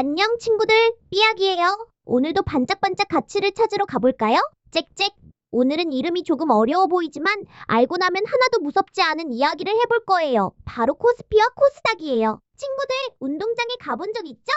안녕 친구들, 삐약이에요. 오늘도 반짝반짝 가치를 찾으러 가볼까요? 짹짹. 오늘은 이름이 조금 어려워 보이지만 알고 나면 하나도 무섭지 않은 이야기를 해볼 거예요. 바로 코스피와 코스닥이에요. 친구들, 운동장에 가본 적 있죠?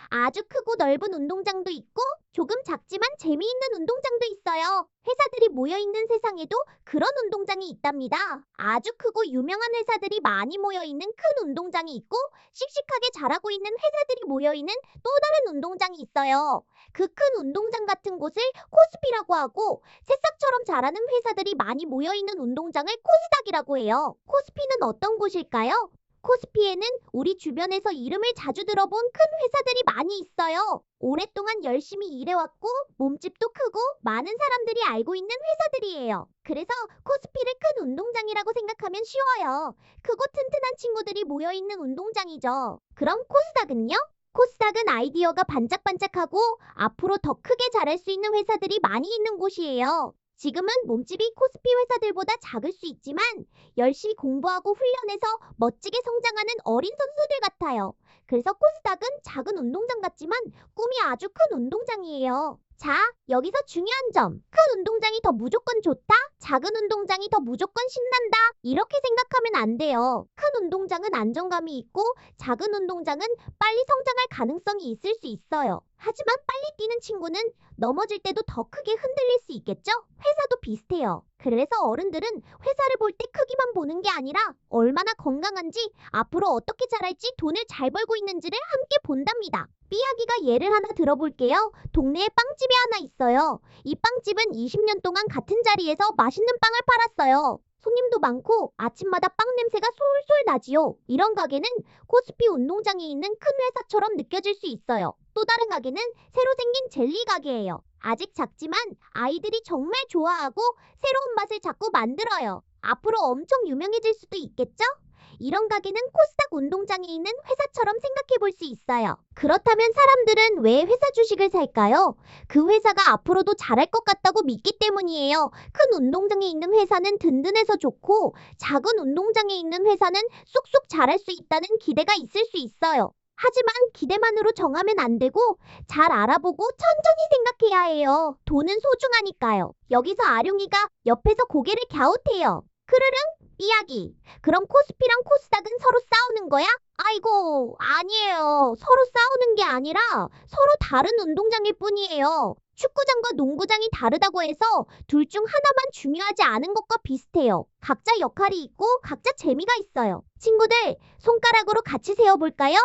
아주 크고 넓은 운동장도 있고 조금 작지만 재미있는 운동장도 있어요. 회사들이 모여있는 세상에도 그런 운동장이 있답니다. 아주 크고 유명한 회사들이 많이 모여있는 큰 운동장이 있고 씩씩하게 자라고 있는 회사들이 모여있는 또 다른 운동장이 있어요. 그 큰 운동장 같은 곳을 코스피라고 하고 새싹처럼 자라는 회사들이 많이 모여있는 운동장을 코스닥이라고 해요. 코스피는 어떤 곳일까요? 코스피에는 우리 주변에서 이름을 자주 들어본 큰 회사들이 많이 있어요. 오랫동안 열심히 일해왔고 몸집도 크고 많은 사람들이 알고 있는 회사들이에요. 그래서 코스피를 큰 운동장이라고 생각하면 쉬워요. 크고 튼튼한 친구들이 모여있는 운동장이죠. 그럼 코스닥은요? 코스닥은 아이디어가 반짝반짝하고 앞으로 더 크게 자랄 수 있는 회사들이 많이 있는 곳이에요. 지금은 몸집이 코스피 회사들보다 작을 수 있지만 열심히 공부하고 훈련해서 멋지게 성장하는 어린 선수들 같아요. 그래서 코스닥은 작은 운동장 같지만 꿈이 아주 큰 운동장이에요. 자, 여기서 중요한 점. 큰 운동장이 더 무조건 좋다? 작은 운동장이 더 무조건 신난다? 이렇게 생각하면 안 돼요. 큰 운동장은 안정감이 있고 작은 운동장은 빨리 성장할 가능성이 있을 수 있어요. 하지만 빨리 뛰는 친구는 넘어질 때도 더 크게 흔들릴 수 있겠죠? 회사도 비슷해요. 그래서 어른들은 회사를 볼 때 크기만 보는 게 아니라 얼마나 건강한지, 앞으로 어떻게 자랄지, 돈을 잘 벌고 있는지를 함께 본답니다. 삐약이가 예를 하나 들어볼게요. 동네에 빵집이 하나 있어요. 이 빵집은 20년 동안 같은 자리에서 맛있는 빵을 팔았어요. 손님도 많고 아침마다 빵 냄새가 솔솔 나지요. 이런 가게는 코스피 운동장에 있는 큰 회사처럼 느껴질 수 있어요. 또 다른 가게는 새로 생긴 젤리 가게예요. 아직 작지만 아이들이 정말 좋아하고 새로운 맛을 자꾸 만들어요. 앞으로 엄청 유명해질 수도 있겠죠? 이런 가게는 코스닥 운동장에 있는 회사처럼 생각해 볼 수 있어요. 그렇다면 사람들은 왜 회사 주식을 살까요? 그 회사가 앞으로도 잘할 것 같다고 믿기 때문이에요. 큰 운동장에 있는 회사는 든든해서 좋고 작은 운동장에 있는 회사는 쑥쑥 잘할 수 있다는 기대가 있을 수 있어요. 하지만 기대만으로 정하면 안 되고 잘 알아보고 천천히 생각해야 해요. 돈은 소중하니까요. 여기서 아룡이가 옆에서 고개를 갸웃해요. 크르릉 삐약이. 그럼 코스피랑 코스닥은 서로 싸우는 거야? 아이고, 아니에요. 서로 싸우는 게 아니라 서로 다른 운동장일 뿐이에요. 축구장과 농구장이 다르다고 해서 둘 중 하나만 중요하지 않은 것과 비슷해요. 각자 역할이 있고 각자 재미가 있어요. 친구들, 손가락으로 같이 세어볼까요?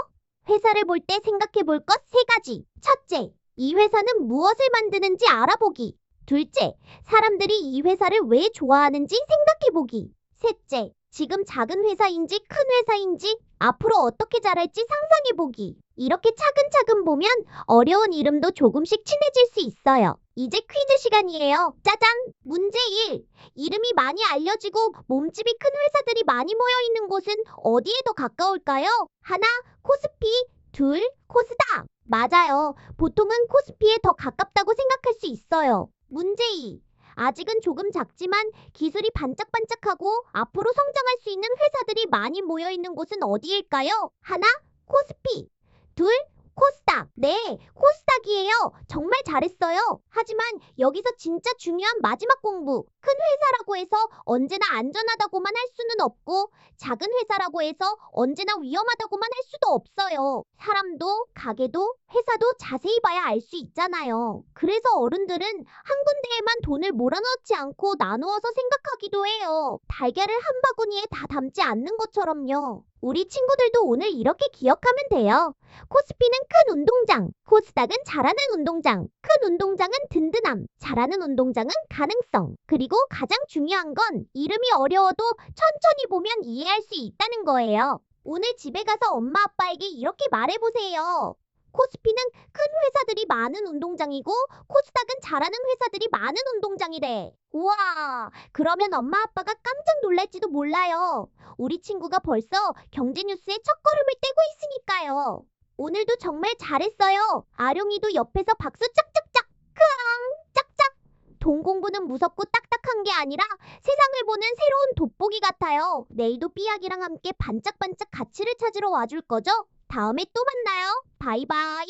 회사를 볼 때 생각해 볼 것 세 가지. 첫째, 이 회사는 무엇을 만드는지 알아보기. 둘째, 사람들이 이 회사를 왜 좋아하는지 생각해보기. 셋째, 지금 작은 회사인지 큰 회사인지 앞으로 어떻게 자랄지 상상해보기. 이렇게 차근차근 보면 어려운 이름도 조금씩 친해질 수 있어요. 이제 퀴즈 시간이에요. 짜잔! 문제 1. 이름이 많이 알려지고 몸집이 큰 회사들이 많이 모여있는 곳은 어디에 더 가까울까요? 하나, 코스피. 둘, 코스닥. 맞아요. 보통은 코스피에 더 가깝다고 생각할 수 있어요. 문제 2. 아직은 조금 작지만 기술이 반짝반짝하고 앞으로 성장할 수 있는 회사들이 많이 모여있는 곳은 어디일까요? 하나, 코스피. 둘, 코스닥. 네, 코스닥이에요. 정말 잘했어요. 하지만 여기서 진짜 중요한 마지막 공부. 큰 회사라고 해서 언제나 안전하다고만 할 수는 없고 작은 회사라고 해서 언제나 위험하다고만 할 수도 없어요. 사람도 가게도 회사도 자세히 봐야 알 수 있잖아요. 그래서 어른들은 한 군데에만 돈을 몰아넣지 않고 나누어서 생각하기도 해요. 달걀을 한 바구니에 다 담지 않는 것처럼요. 우리 친구들도 오늘 이렇게 기억하면 돼요. 코스피는 큰 운동장, 코스닥은 잘하는 운동장. 큰 운동장은 든든함, 잘하는 운동장은 가능성. 그리고 가장 중요한 건 이름이 어려워도 천천히 보면 이해할 수 있다는 거예요. 오늘 집에 가서 엄마 아빠에게 이렇게 말해보세요. 코스피는 큰 회사들이 많은 운동장이고 코스닥은 잘하는 회사들이 많은 운동장이래. 우와, 그러면 엄마 아빠가 깜짝 놀랄지도 몰라요. 우리 친구가 벌써 경제 뉴스에 첫걸음을 떼고 있으니까요. 오늘도 정말 잘했어요. 아룡이도 옆에서 박수 짝짝짝. 크앙 짝짝. 돈 공부는 무섭고 딱딱한 게 아니라 세상을 보는 새로운 돋보기 같아요. 내일도 삐약이랑 함께 반짝반짝 가치를 찾으러 와줄 거죠? 다음에 또 만나요. 바이바이.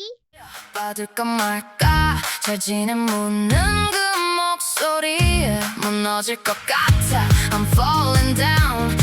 받을까 말까 잘 지내 묻는 그 목소리에 무너질 것 같아 I'm falling down